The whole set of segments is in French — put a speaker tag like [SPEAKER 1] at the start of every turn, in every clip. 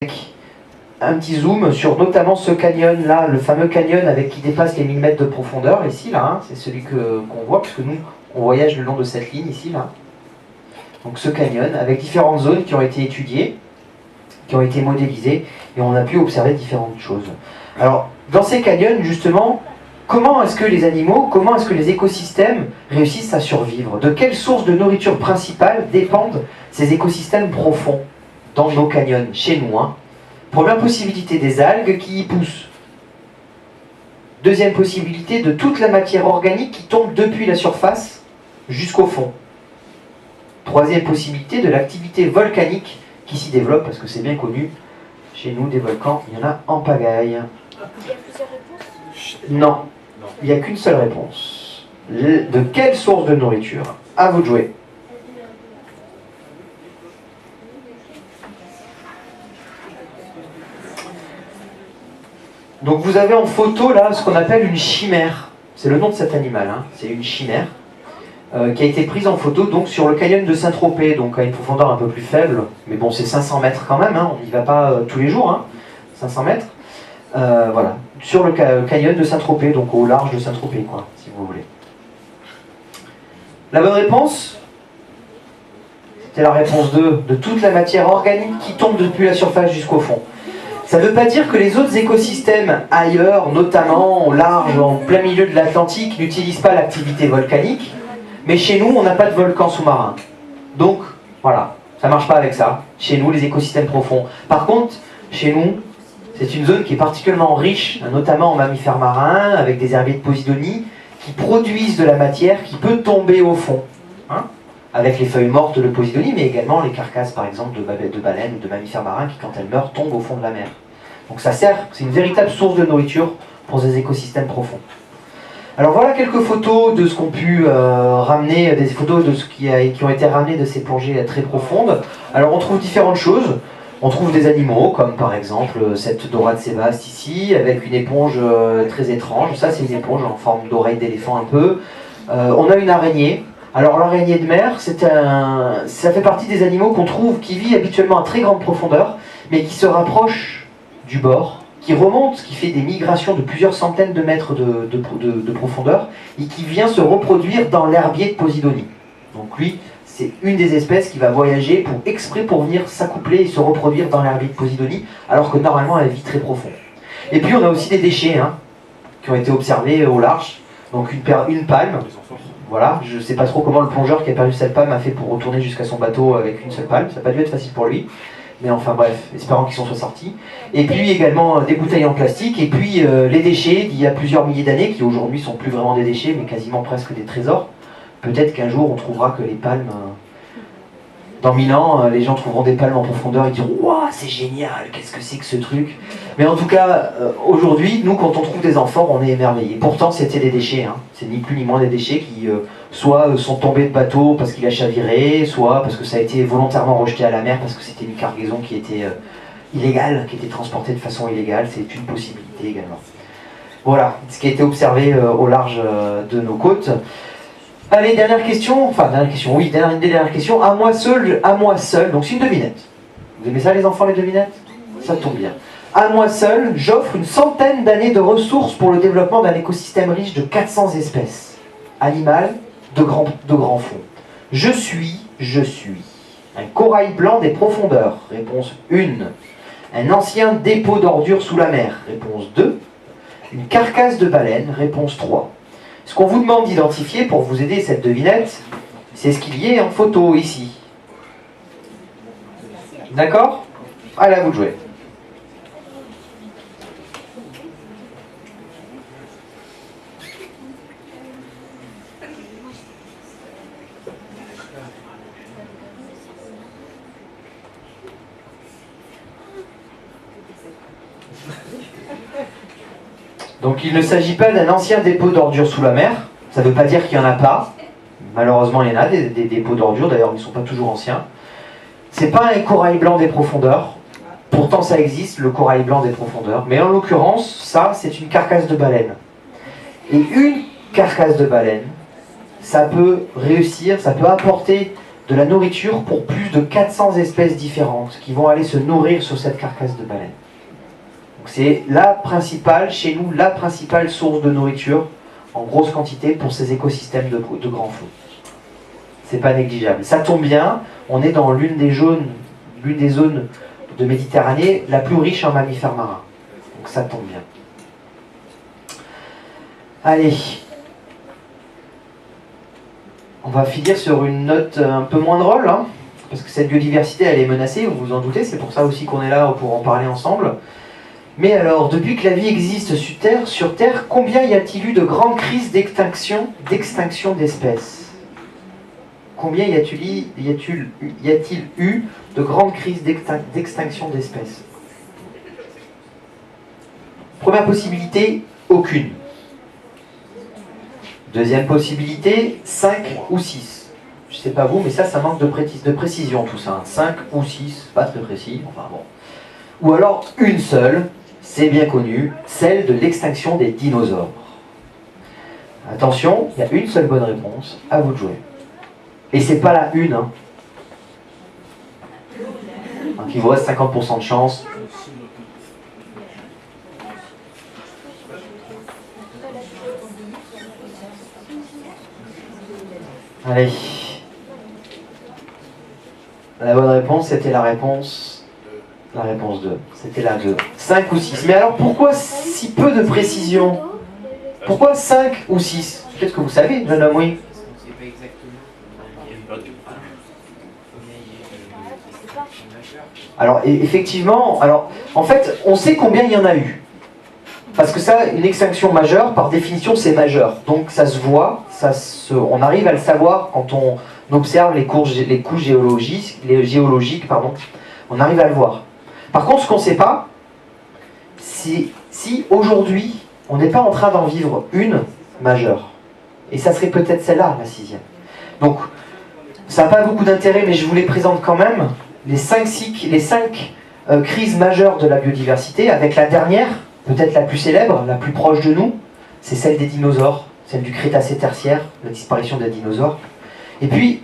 [SPEAKER 1] un petit zoom sur notamment ce canyon là, le fameux canyon avec qui dépasse les 1000 mètres de profondeur, ici là, hein, c'est celui qu'on voit, puisque nous on voyage le long de cette ligne ici là. Donc ce canyon avec différentes zones qui ont été étudiées, qui ont été modélisées, et on a pu observer différentes choses. Alors dans ces canyons justement, comment est-ce que les animaux, comment est-ce que les écosystèmes réussissent à survivre? De quelles sources de nourriture principales dépendent ces écosystèmes profonds dans nos canyons, chez nous, hein? Première possibilité, des algues qui y poussent. Deuxième possibilité, de toute la matière organique qui tombe depuis la surface jusqu'au fond. Troisième possibilité, de l'activité volcanique qui s'y développe, parce que c'est bien connu, chez nous, des volcans, il y en a en pagaille.
[SPEAKER 2] Il y a plusieurs réponses?
[SPEAKER 1] Non, il n'y a qu'une seule réponse. De quelle source de nourriture? À vous de jouer. Donc vous avez en photo là ce qu'on appelle une chimère. C'est le nom de cet animal, hein. C'est une chimère qui a été prise en photo donc sur le canyon de Saint-Tropez, donc à une profondeur un peu plus faible, mais bon c'est 500 mètres quand même, hein. On n'y va pas tous les jours, hein. 500 mètres. Voilà, sur le canyon de Saint-Tropez, donc au large de Saint-Tropez, quoi, si vous voulez. La bonne réponse, c'était la réponse 2, de toute la matière organique qui tombe depuis la surface jusqu'au fond. Ça ne veut pas dire que les autres écosystèmes ailleurs, notamment au large, en plein milieu de l'Atlantique, n'utilisent pas l'activité volcanique, mais chez nous, on n'a pas de volcan sous-marin. Donc, voilà, ça ne marche pas avec ça. Chez nous, les écosystèmes profonds. Par contre, chez nous, c'est une zone qui est particulièrement riche, notamment en mammifères marins, avec des herbiers de Posidonie, qui produisent de la matière qui peut tomber au fond, hein, avec les feuilles mortes de Posidonie, mais également les carcasses, par exemple, de baleines ou de mammifères marins qui, quand elles meurent, tombent au fond de la mer. Donc ça sert, c'est une véritable source de nourriture pour ces écosystèmes profonds. Alors voilà quelques photos de ce qu'ont pu ramener, des photos de ce qui ont été ramenées de ces plongées très profondes. Alors on trouve différentes choses. On trouve des animaux, comme par exemple cette dorade sébaste ici, avec une éponge très étrange. Ça c'est une éponge en forme d'oreille d'éléphant un peu. On a une araignée. Alors l'araignée de mer, ça fait partie des animaux qu'on trouve qui vit habituellement à très grande profondeur, mais qui se rapproche du bord, qui remonte, qui fait des migrations de plusieurs centaines de mètres de profondeur, et qui vient se reproduire dans l'herbier de Posidonie. Donc lui, c'est une des espèces qui va voyager exprès pour venir s'accoupler et se reproduire dans l'herbier de Posidonie, alors que normalement elle vit très profond. Et puis on a aussi des déchets, hein, qui ont été observés au large. Donc une palme. Voilà, je ne sais pas trop comment le plongeur qui a perdu cette palme a fait pour retourner jusqu'à son bateau avec une seule palme. Ça n'a pas dû être facile pour lui. Mais enfin bref, espérons qu'ils s'en soient sortis. Et puis également des bouteilles en plastique. Et puis les déchets d'il y a plusieurs milliers d'années, qui aujourd'hui sont plus vraiment des déchets, mais quasiment presque des trésors. Peut-être qu'un jour on trouvera que les palmes... Dans 1000 ans, les gens trouveront des palmes en profondeur et diront « Waouh, c'est génial, qu'est-ce que c'est que ce truc ?» Mais en tout cas, aujourd'hui, nous, quand on trouve des amphores, on est émerveillés. Pourtant, c'était des déchets, hein. C'est ni plus ni moins des déchets qui, soit sont tombés de bateau parce qu'il a chaviré, soit parce que ça a été volontairement rejeté à la mer parce que c'était une cargaison qui était illégale, qui était transportée de façon illégale. C'est une possibilité également. Voilà, ce qui a été observé au large de nos côtes. Allez, dernière question, une des dernières questions. À moi seul, donc c'est une devinette. Vous aimez ça les enfants, les devinettes? Ça tombe bien. À moi seul, j'offre une centaine d'années de ressources pour le développement d'un écosystème riche de 400 espèces, animales de grand fond. Je suis un corail blanc des profondeurs, réponse 1. Un ancien dépôt d'ordures sous la mer, réponse 2. Une carcasse de baleine, réponse 3. Ce qu'on vous demande d'identifier pour vous aider cette devinette, c'est ce qu'il y a en photo ici. D'accord? Allez, à vous de jouer. Donc il ne s'agit pas d'un ancien dépôt d'ordures sous la mer, ça ne veut pas dire qu'il n'y en a pas, malheureusement il y en a des dépôts d'ordures, d'ailleurs ils ne sont pas toujours anciens. C'est pas un corail blanc des profondeurs, pourtant ça existe, le corail blanc des profondeurs, mais en l'occurrence, ça c'est une carcasse de baleine. Et une carcasse de baleine, ça peut réussir, ça peut apporter de la nourriture pour plus de 400 espèces différentes qui vont aller se nourrir sur cette carcasse de baleine. C'est la principale, chez nous, la principale source de nourriture en grosse quantité pour ces écosystèmes de grands flots. C'est pas négligeable. Ça tombe bien, on est dans l'une des zones de Méditerranée la plus riche en mammifères marins. Donc ça tombe bien. Allez. On va finir sur une note un peu moins drôle, hein, parce que cette biodiversité, elle est menacée, vous vous en doutez, c'est pour ça aussi qu'on est là pour en parler ensemble. Mais alors, depuis que la vie existe sur Terre, combien y a-t-il eu de grandes crises d'extinction d'espèces? Combien y a-t-il eu de grandes crises d'extinction d'espèces? Première possibilité, aucune. Deuxième possibilité, 5 ou 6. Je sais pas vous, mais ça manque de précision tout ça. 5 ou 6, pas très précis, enfin bon. Ou alors une seule, c'est bien connu, celle de l'extinction des dinosaures. Attention, il y a une seule bonne réponse, à vous de jouer. Et c'est pas la une, hein. Donc il vous reste 50% de chance. Allez. La bonne réponse, c'était la réponse 2. C'était la 2. 5 ou 6. Mais alors pourquoi si peu de précision? Pourquoi 5 ou 6? Peut-être que vous savez, jeune homme, oui. Alors effectivement, en fait, on sait combien il y en a eu. Parce que ça, une extinction majeure, par définition, c'est majeur. Donc ça se voit, on arrive à le savoir quand on observe les couches géologiques, on arrive à le voir. Par contre, ce qu'on ne sait pas, c'est si aujourd'hui, on n'est pas en train d'en vivre une majeure. Et ça serait peut-être celle-là, la 6e. Donc, ça n'a pas beaucoup d'intérêt, mais je vous les présente quand même. Les 5 crises majeures de la biodiversité, avec la dernière, peut-être la plus célèbre, la plus proche de nous, c'est celle des dinosaures, celle du Crétacé tertiaire, la disparition des dinosaures. Et puis,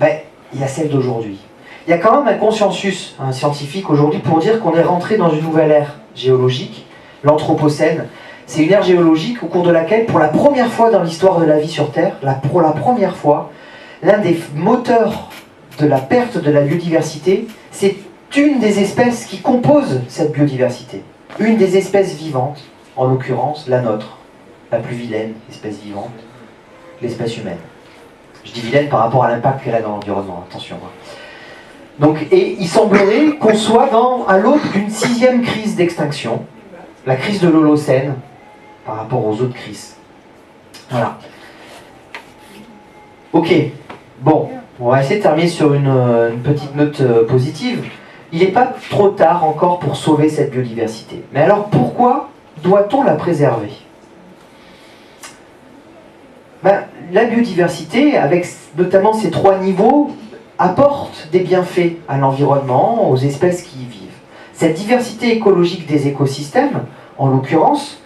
[SPEAKER 1] il y a celle d'aujourd'hui. Il y a quand même un consensus scientifique aujourd'hui pour dire qu'on est rentré dans une nouvelle ère géologique, l'Anthropocène. C'est une ère géologique au cours de laquelle, pour la première fois dans l'histoire de la vie sur Terre, pour la première fois, l'un des moteurs de la perte de la biodiversité, c'est une des espèces qui composent cette biodiversité. Une des espèces vivantes, en l'occurrence la nôtre, la plus vilaine espèce vivante, l'espèce humaine. Je dis vilaine par rapport à l'impact qu'elle a dans l'environnement, attention. Donc, et il semblerait qu'on soit à l'aube d'une 6e crise d'extinction, la crise de l'Holocène, par rapport aux autres crises. Voilà. Ok, bon, on va essayer de terminer sur une petite note positive. Il n'est pas trop tard encore pour sauver cette biodiversité. Mais alors pourquoi doit-on la préserver? La biodiversité, avec notamment ces 3 niveaux, apporte des bienfaits à l'environnement, aux espèces qui y vivent. Cette diversité écologique des écosystèmes, en l'occurrence,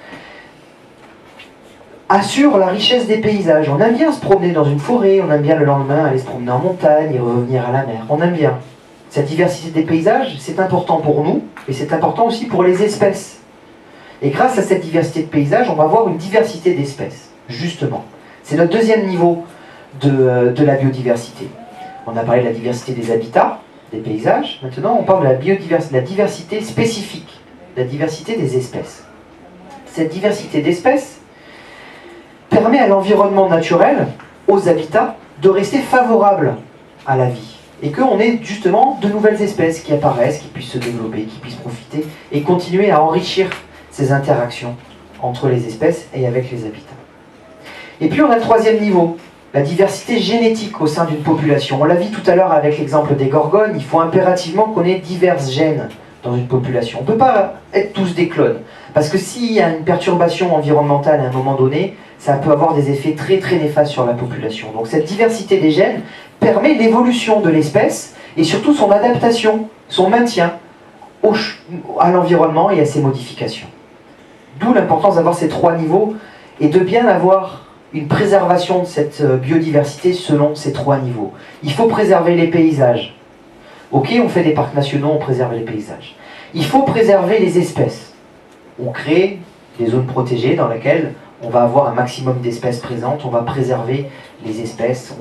[SPEAKER 1] assure la richesse des paysages. On aime bien se promener dans une forêt, on aime bien le lendemain aller se promener en montagne et revenir à la mer. On aime bien. Cette diversité des paysages, c'est important pour nous, et c'est important aussi pour les espèces. Et grâce à cette diversité de paysages, on va avoir une diversité d'espèces, justement. C'est notre 2e niveau de la biodiversité. On a parlé de la diversité des habitats, des paysages. Maintenant, on parle de la diversité spécifique, la diversité des espèces. Cette diversité d'espèces permet à l'environnement naturel, aux habitats, de rester favorable à la vie. Et qu'on ait justement de nouvelles espèces qui apparaissent, qui puissent se développer, qui puissent profiter et continuer à enrichir ces interactions entre les espèces et avec les habitats. Et puis on a le 3e niveau, la diversité génétique au sein d'une population. On l'a vu tout à l'heure avec l'exemple des gorgones, il faut impérativement qu'on ait divers gènes dans une population. On ne peut pas être tous des clones, parce que s'il y a une perturbation environnementale à un moment donné, ça peut avoir des effets très très néfastes sur la population. Donc cette diversité des gènes permet l'évolution de l'espèce et surtout son adaptation, son maintien à l'environnement et à ses modifications. D'où l'importance d'avoir ces 3 niveaux et de bien avoir une préservation de cette biodiversité selon ces 3 niveaux. Il faut préserver les paysages. Ok, on fait des parcs nationaux, on préserve les paysages. Il faut préserver les espèces. On crée des zones protégées dans lesquelles on va avoir un maximum d'espèces présentes, on va préserver les espèces,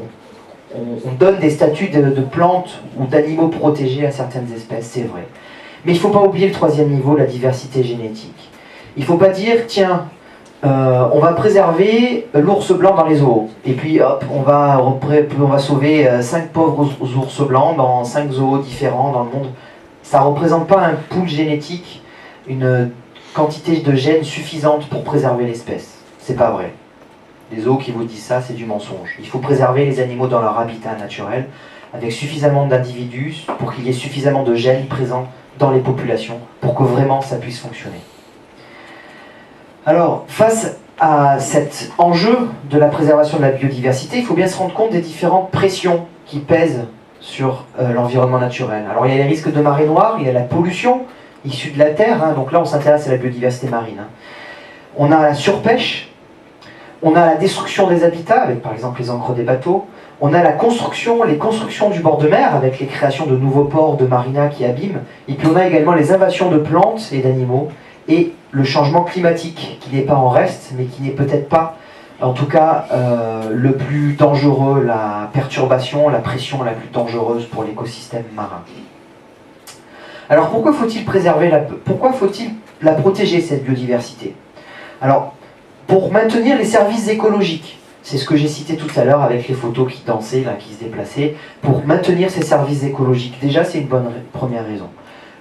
[SPEAKER 1] on donne des statuts de plantes ou d'animaux protégés à certaines espèces, c'est vrai. Mais il ne faut pas oublier le 3e niveau, la diversité génétique. Il ne faut pas dire, tiens, on va préserver l'ours blanc dans les zoos, et puis hop, on va sauver 5 pauvres ours blancs dans 5 zoos différents dans le monde. Ça ne représente pas un pool génétique, une quantité de gènes suffisante pour préserver l'espèce. C'est pas vrai. Les zoos qui vous disent ça, c'est du mensonge. Il faut préserver les animaux dans leur habitat naturel, avec suffisamment d'individus pour qu'il y ait suffisamment de gènes présents dans les populations, pour que vraiment ça puisse fonctionner. Alors, face à cet enjeu de la préservation de la biodiversité, il faut bien se rendre compte des différentes pressions qui pèsent sur l'environnement naturel. Alors, il y a les risques de marée noire, il y a la pollution issue de la terre, hein, donc là on s'intéresse à la biodiversité marine. Hein. On a la surpêche, on a la destruction des habitats, avec par exemple les ancres des bateaux, on a la construction, les constructions du bord de mer, avec les créations de nouveaux ports de marinas qui abîment, et puis on a également les invasions de plantes et d'animaux, et le changement climatique, qui n'est pas en reste, mais qui n'est peut-être pas, en tout cas, le plus dangereux, la perturbation, la pression la plus dangereuse pour l'écosystème marin. Alors pourquoi faut-il la protéger, cette biodiversité? Alors, pour maintenir les services écologiques, c'est ce que j'ai cité tout à l'heure avec les photos qui dansaient, là, qui se déplaçaient, pour maintenir ces services écologiques. Déjà, c'est une première raison.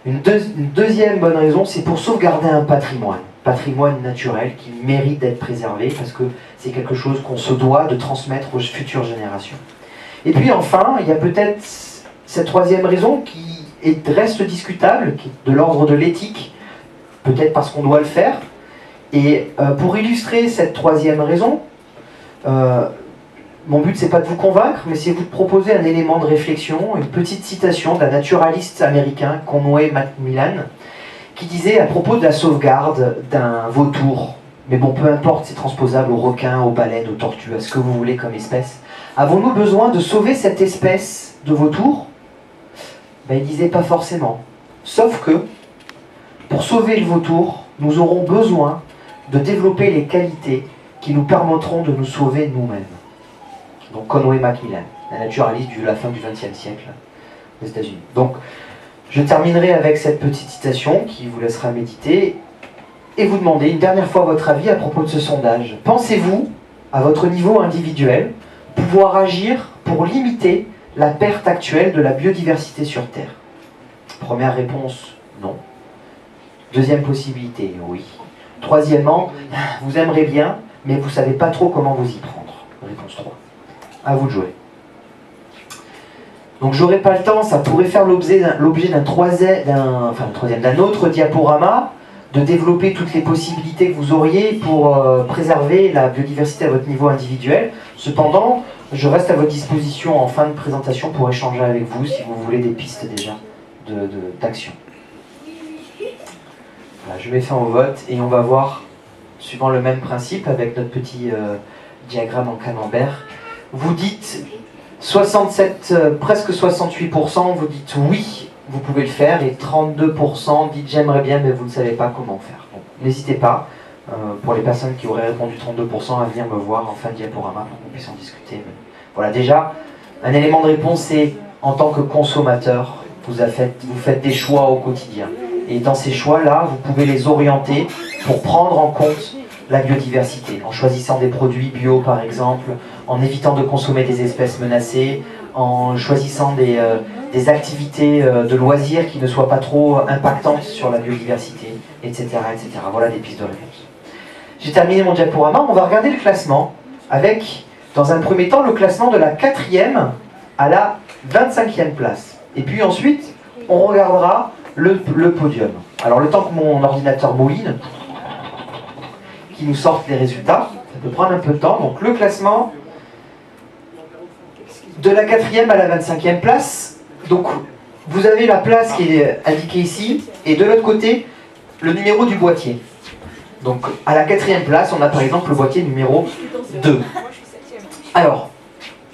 [SPEAKER 1] Une deuxième bonne raison, c'est pour sauvegarder un patrimoine naturel qui mérite d'être préservé, parce que c'est quelque chose qu'on se doit de transmettre aux futures générations. Et puis enfin, il y a peut-être cette 3e raison qui reste discutable, qui est de l'ordre de l'éthique, peut-être parce qu'on doit le faire. Et pour illustrer cette 3e raison, mon but c'est pas de vous convaincre, mais c'est de vous proposer un élément de réflexion, une petite citation d'un naturaliste américain, Conway Macmillan, qui disait à propos de la sauvegarde d'un vautour, mais bon, peu importe, c'est transposable aux requins, aux baleines, aux tortues, à ce que vous voulez comme espèce. Avons-nous besoin de sauver cette espèce de vautour? Ben, il disait pas forcément. Sauf que, pour sauver le vautour, nous aurons besoin de développer les qualités qui nous permettront de nous sauver nous-mêmes. Donc Conway Macmillan, un naturaliste de la fin du XXe siècle aux États-Unis. Donc, je terminerai avec cette petite citation qui vous laissera méditer et vous demander une dernière fois votre avis à propos de ce sondage. Pensez-vous, à votre niveau individuel, pouvoir agir pour limiter la perte actuelle de la biodiversité sur Terre? Première réponse, non. Deuxième possibilité, oui. Troisièmement, vous aimeriez bien, mais vous ne savez pas trop comment vous y prendre. Réponse 3. À vous de jouer. Donc j'aurai pas le temps, ça pourrait faire l'objet d'un autre diaporama, de développer toutes les possibilités que vous auriez pour préserver la biodiversité à votre niveau individuel. Cependant, je reste à votre disposition en fin de présentation pour échanger avec vous si vous voulez des pistes déjà d'action. Voilà, je mets fin au vote et on va voir, suivant le même principe, avec notre petit diagramme en camembert. Vous dites 67, presque 68%, vous dites oui, vous pouvez le faire, et 32% dites j'aimerais bien, mais vous ne savez pas comment faire. Donc, n'hésitez pas, pour les personnes qui auraient répondu 32%, à venir me voir en fin de diaporama pour qu'on puisse en discuter. Mais voilà, déjà, un élément de réponse, c'est en tant que consommateur, vous faites des choix au quotidien. Et dans ces choix-là, vous pouvez les orienter pour prendre en compte la biodiversité, en choisissant des produits bio par exemple, en évitant de consommer des espèces menacées, en choisissant des activités de loisirs qui ne soient pas trop impactantes sur la biodiversité, etc. etc. Voilà des pistes de réponse. J'ai terminé mon diaporama, on va regarder le classement avec, dans un premier temps, le classement de la 4e à la 25e place. Et puis ensuite, on regardera le podium. Alors le temps que mon ordinateur mouline, qui nous sorte les résultats, ça peut prendre un peu de temps. Donc le classement de la 4e à la 25e place. Donc vous avez la place qui est indiquée ici, et de l'autre côté, le numéro du boîtier. Donc à la 4e place, on a par exemple le boîtier numéro 2. Alors,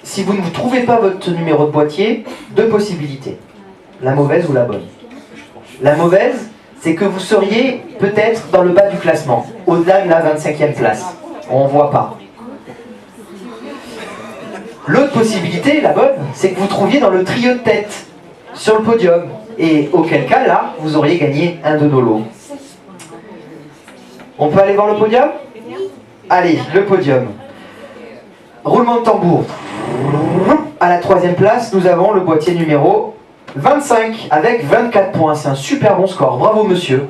[SPEAKER 1] si vous ne trouvez pas votre numéro de boîtier, deux possibilités. La mauvaise ou la bonne. La mauvaise, c'est que vous seriez peut-être dans le bas du classement, au-delà de la 25e place. On ne voit pas. L'autre possibilité, la bonne, c'est que vous trouviez dans le trio de tête, sur le podium. Et auquel cas, là, vous auriez gagné un de nos lots. On peut aller voir le podium? Allez, le podium. Roulement de tambour. À la 3e place, nous avons le boîtier numéro 25 avec 24 points. C'est un super bon score. Bravo monsieur.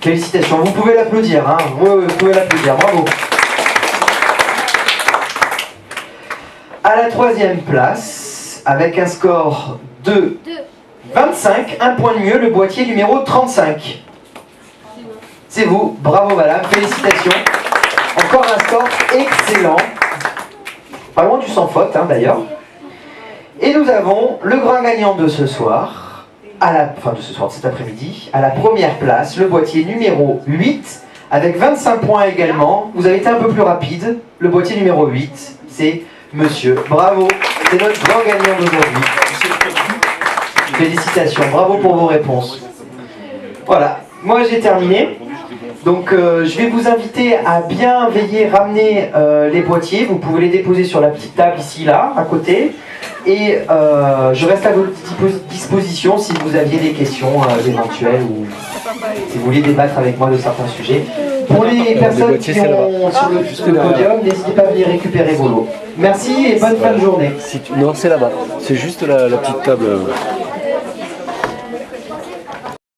[SPEAKER 1] Félicitations. Vous pouvez l'applaudir. Hein. Oui, vous pouvez l'applaudir. Bravo. À la 3e place, avec un score de 25, un point de mieux, le boîtier numéro 35. C'est vous. Bravo madame. Félicitations. Encore un score excellent. Pas loin du sans faute hein, d'ailleurs. Et nous avons le grand gagnant de ce soir, de cet après-midi, à la 1re place, le boîtier numéro 8, avec 25 points également. Vous avez été un peu plus rapide. Le boîtier numéro 8, c'est monsieur. Bravo, c'est notre grand gagnant d'aujourd'hui. Félicitations, bravo pour vos réponses. Voilà, moi j'ai terminé. Donc je vais vous inviter à bien veiller, ramener les boîtiers. Vous pouvez les déposer sur la petite table ici, là, à côté. Et je reste à votre disposition si vous aviez des questions éventuelles ou si vous voulez débattre avec moi de certains sujets. Pour les personnes qui ont sur le podium, n'hésitez pas à venir récupérer vos lots. Merci et bonne fin de journée.
[SPEAKER 3] Non, c'est là-bas. C'est juste la petite table.